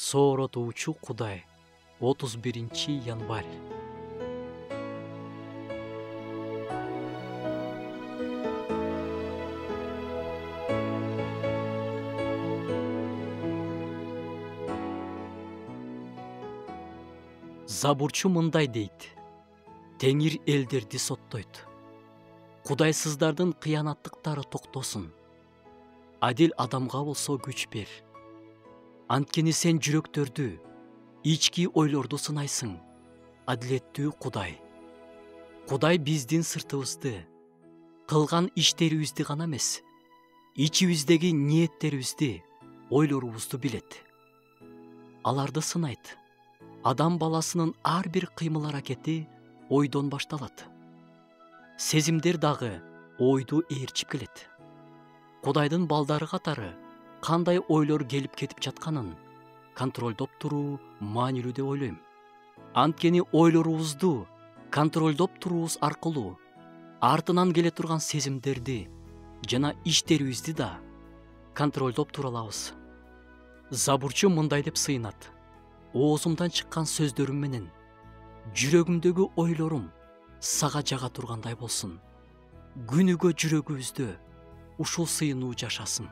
Сооротуучу Кудай. 31 январь. Забурчу мындай дейт: Теңир элдерди соттойт. Кудайсыздардын кыянаттыктары токтосун. Адил адамга болсо күч бер. Анткени сен жүрөктөрдү, ички ойлорду сынайсың. Адилеттүү Кудай. Кудай биздин сыртыбызды, кылган иштерибизди гана эмес, ичибиздеги ниеттерибизди, ойлорубузду билет. Аларды сынайт. Адам баласынын ар бир кыймыл-аракети ойдон башталат. Сезимдер дагы ойду ээрчип келет. Кудайдын балдары катары кандай ойлор келип кетип жатканын контролдоп туруу маанилүү деп ойлойм. Анткени ойлорубузду контролдоп туруубуз аркылуу артынан келе турган сезимдерди жана иштерибизди да контролдоп тура алабыз. Забурчу мындай деп сыйынат: оозумдан чыккан сөздөрүм менен жүрөгүмдөгү ойлорум сага жага тургандай болсун. Күнүгө жүрөгүбүздө ушул сыйынуу жашасын.